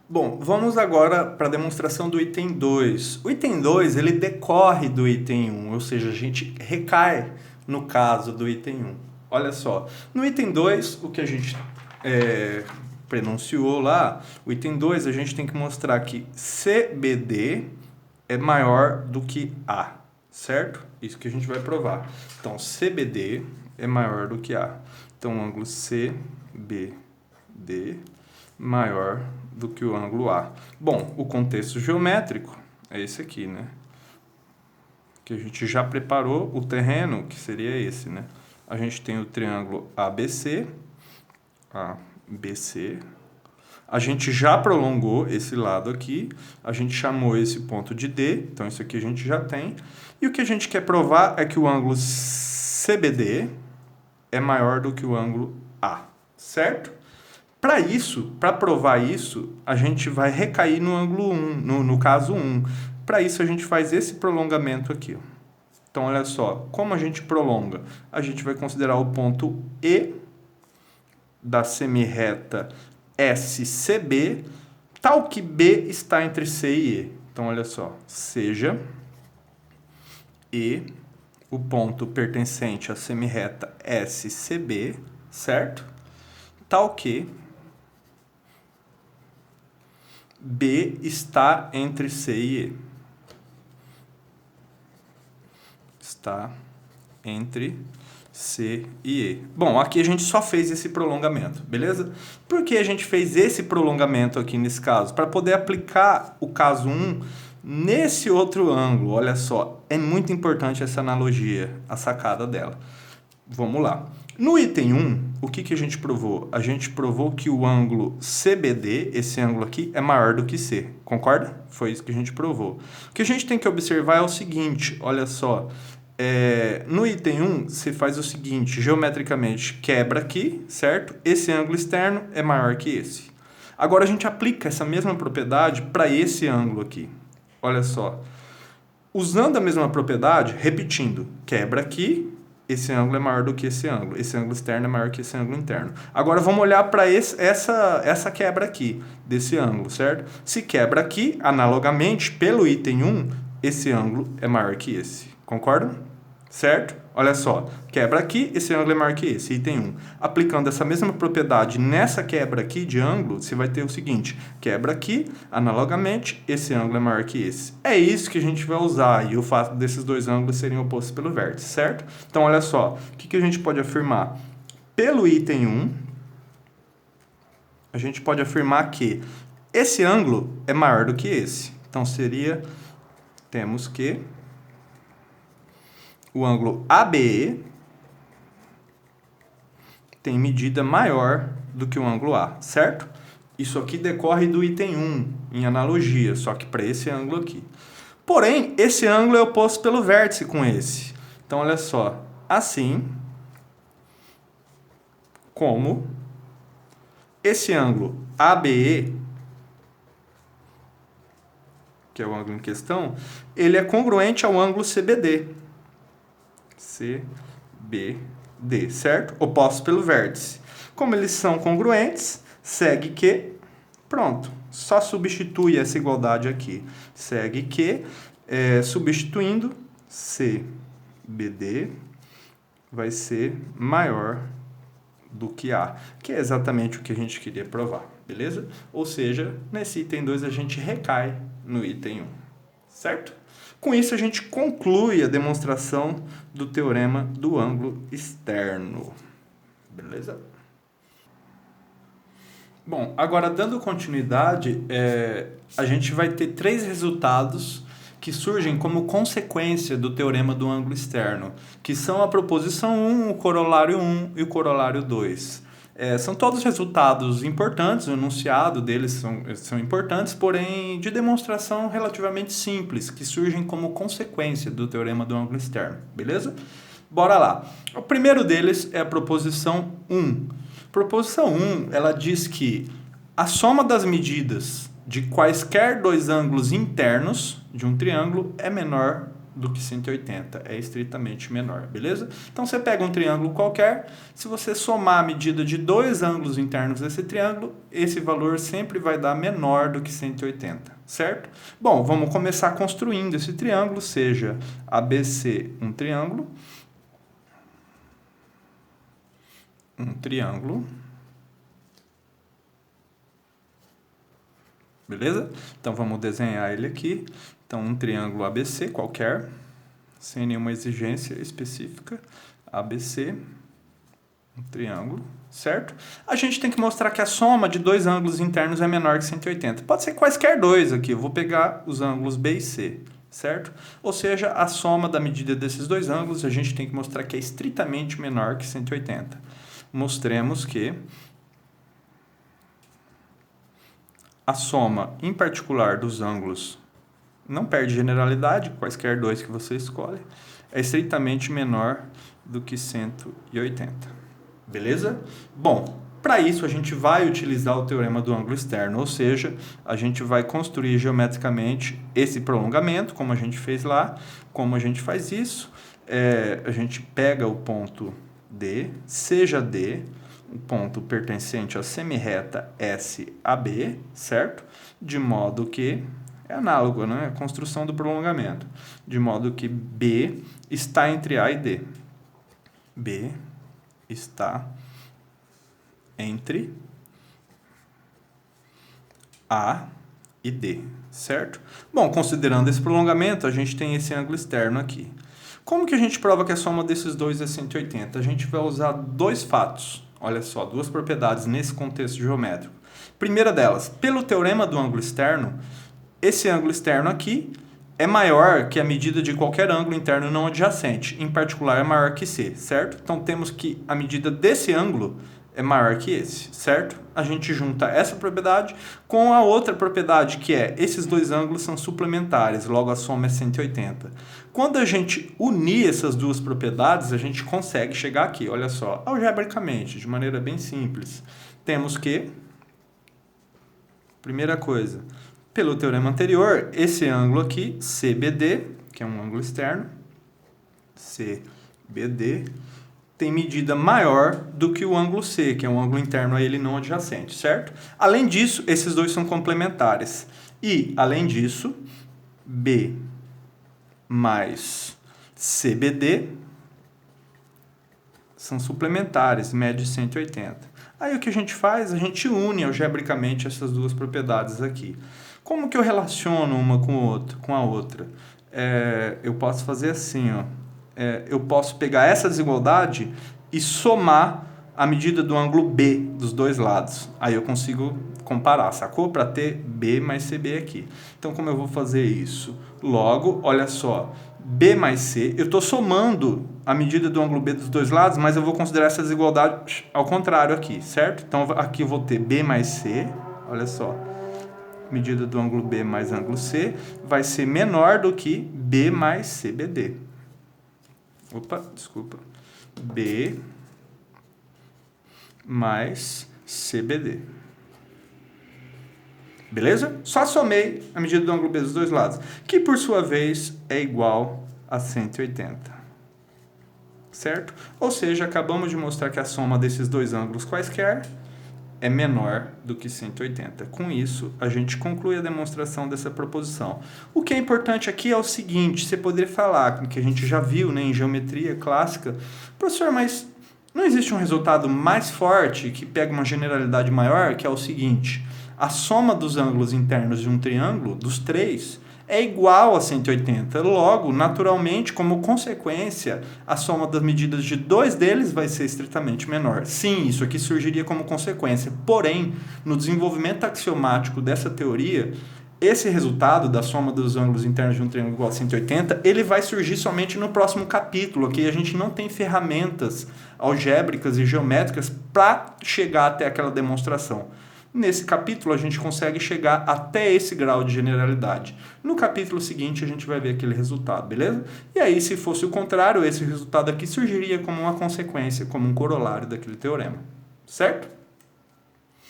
Bom, vamos agora para a demonstração do item 2. O item 2 ele decorre do item 1, ou seja, a gente recai no caso do item 1. Olha só, no item 2, o que a gente prenunciou lá, o item 2 a gente tem que mostrar que CBD é maior do que A, certo? Isso que a gente vai provar. Então, CBD é maior do que A. Então, o ângulo CBD maior do que o ângulo A. Bom, o contexto geométrico é esse aqui, né? Que a gente já preparou o terreno, que seria esse, né? A gente tem o triângulo ABC, ABC. A gente já prolongou esse lado aqui, a gente chamou esse ponto de D, então isso aqui a gente já tem. E o que a gente quer provar é que o ângulo CBD é maior do que o ângulo A, certo? Para isso, para provar isso, a gente vai recair no ângulo 1, no caso 1. Para isso, a gente faz esse prolongamento aqui. Então, olha só, como a gente prolonga? A gente vai considerar o ponto E da semirreta SCB, tal que B está entre C e E. Então, olha só, seja E o ponto pertencente à semirreta SCB, certo? Tal que B está entre C e E. Está entre C e E. Bom, aqui a gente só fez esse prolongamento, beleza? Por que a gente fez esse prolongamento aqui nesse caso? Para poder aplicar o caso 1 nesse outro ângulo. Olha só, é muito importante essa analogia, a sacada dela. Vamos lá. No item 1, o que a gente provou? A gente provou que o ângulo CBD, esse ângulo aqui, é maior do que C. Concorda? Foi isso que a gente provou. O que a gente tem que observar é o seguinte, olha só. No item 1, você faz o seguinte, geometricamente, quebra aqui, certo? Esse ângulo externo é maior que esse. Agora, a gente aplica essa mesma propriedade para esse ângulo aqui. Olha só. Usando a mesma propriedade, repetindo, quebra aqui, esse ângulo é maior do que esse ângulo externo é maior que esse ângulo interno. Agora vamos olhar para essa quebra aqui, desse ângulo, certo? Se quebra aqui, analogamente, pelo item 1, esse ângulo é maior que esse. Concordam? Certo? Olha só, quebra aqui, esse ângulo é maior que esse, item 1. Aplicando essa mesma propriedade nessa quebra aqui de ângulo, você vai ter o seguinte, quebra aqui, analogamente, esse ângulo é maior que esse. É isso que a gente vai usar, e o fato desses dois ângulos serem opostos pelo vértice, certo? Então, olha só, o que a gente pode afirmar? Pelo item 1, a gente pode afirmar que esse ângulo é maior do que esse. Então, temos que o ângulo ABE tem medida maior do que o ângulo A, certo? Isso aqui decorre do item 1, em analogia, só que para esse ângulo aqui. Porém, esse ângulo é oposto pelo vértice com esse. Então, olha só, assim como esse ângulo ABE, que é o ângulo em questão, ele é congruente ao ângulo CBD. CBD, certo? Opostos pelo vértice. Como eles são congruentes, segue que... Pronto, só substitui essa igualdade aqui. Segue que, substituindo, CBD vai ser maior do que A, que é exatamente o que a gente queria provar, beleza? Ou seja, nesse item 2 a gente recai no item 1, certo? Com isso, a gente conclui a demonstração do teorema do ângulo externo. Beleza? Bom, agora dando continuidade, a gente vai ter 3 resultados que surgem como consequência do teorema do ângulo externo, que são a proposição 1, o corolário 1 e o corolário 2. São todos resultados importantes, o enunciado deles são importantes, porém de demonstração relativamente simples, que surgem como consequência do teorema do ângulo externo, beleza? Bora lá. O primeiro deles é a proposição 1. Proposição 1, ela diz que a soma das medidas de quaisquer dois ângulos internos de um triângulo é menor do que 180, é estritamente menor, beleza? Então você pega um triângulo qualquer, se você somar a medida de dois ângulos internos desse triângulo, esse valor sempre vai dar menor do que 180, certo? Bom, vamos começar construindo esse triângulo, seja ABC um triângulo, beleza? Então vamos desenhar ele aqui. Então um triângulo ABC qualquer, sem nenhuma exigência específica, ABC, um triângulo, certo? A gente tem que mostrar que a soma de dois ângulos internos é menor que 180. Pode ser quaisquer dois aqui, eu vou pegar os ângulos B e C, certo? Ou seja, a soma da medida desses dois ângulos a gente tem que mostrar que é estritamente menor que 180. Mostremos que a soma em particular dos ângulos não perde generalidade, quaisquer dois que você escolhe, é estritamente menor do que 180. Beleza? Bom, para isso a gente vai utilizar o teorema do ângulo externo, ou seja, a gente vai construir geometricamente esse prolongamento, como a gente fez lá. Como a gente faz isso? A gente pega o ponto D, seja D, um ponto pertencente à semirreta SAB, certo? De modo que é análogo, né? A construção do prolongamento. De modo que B está entre A e D. B está entre A e D, certo? Bom, considerando esse prolongamento, a gente tem esse ângulo externo aqui. Como que a gente prova que a soma desses dois é 180? A gente vai usar dois fatos. Olha só, duas propriedades nesse contexto geométrico. Primeira delas, pelo teorema do ângulo externo, esse ângulo externo aqui é maior que a medida de qualquer ângulo interno não adjacente, em particular é maior que C, certo? Então temos que a medida desse ângulo é maior que esse, certo? A gente junta essa propriedade com a outra propriedade, que é esses dois ângulos são suplementares, logo a soma é 180. Quando a gente unir essas duas propriedades, a gente consegue chegar aqui, olha só, algebricamente, de maneira bem simples. Temos que, primeira coisa, pelo teorema anterior, esse ângulo aqui, CBD, que é um ângulo externo, CBD, tem medida maior do que o ângulo C, que é um ângulo interno a ele não adjacente, certo? Além disso, esses dois são complementares. E, além disso, B mais CBD são suplementares, mede 180. Aí o que a gente faz? A gente une algebricamente essas duas propriedades aqui. Como que eu relaciono uma com a outra? Eu posso fazer assim, ó. Eu posso pegar essa desigualdade e somar a medida do ângulo B dos dois lados. Aí eu consigo comparar, sacou? Para ter B mais CB aqui. Então, como eu vou fazer isso? Logo, olha só, B mais C, eu estou somando a medida do ângulo B dos dois lados, mas eu vou considerar essa desigualdade ao contrário aqui, certo? Então, aqui eu vou ter B mais C, olha só, medida do ângulo B mais ângulo C vai ser menor do que B mais CBD. B mais CBD. Beleza? Só somei a medida do ângulo B dos dois lados, que por sua vez é igual a 180. Certo? Ou seja, acabamos de mostrar que a soma desses dois ângulos quaisquer é menor do que 180. Com isso, a gente conclui a demonstração dessa proposição. O que é importante aqui é o seguinte, você poderia falar, que a gente já viu, né, em geometria clássica, professor, mas não existe um resultado mais forte que pega uma generalidade maior, que é o seguinte, a soma dos ângulos internos de um triângulo, dos três, é igual a 180. Logo, naturalmente, como consequência, a soma das medidas de dois deles vai ser estritamente menor. Sim, isso aqui surgiria como consequência. Porém, no desenvolvimento axiomático dessa teoria, esse resultado da soma dos ângulos internos de um triângulo igual a 180, ele vai surgir somente no próximo capítulo, ok? A gente não tem ferramentas algébricas e geométricas para chegar até aquela demonstração. Nesse capítulo, a gente consegue chegar até esse grau de generalidade. No capítulo seguinte, a gente vai ver aquele resultado, beleza? E aí, se fosse o contrário, esse resultado aqui surgiria como uma consequência, como um corolário daquele teorema. Certo?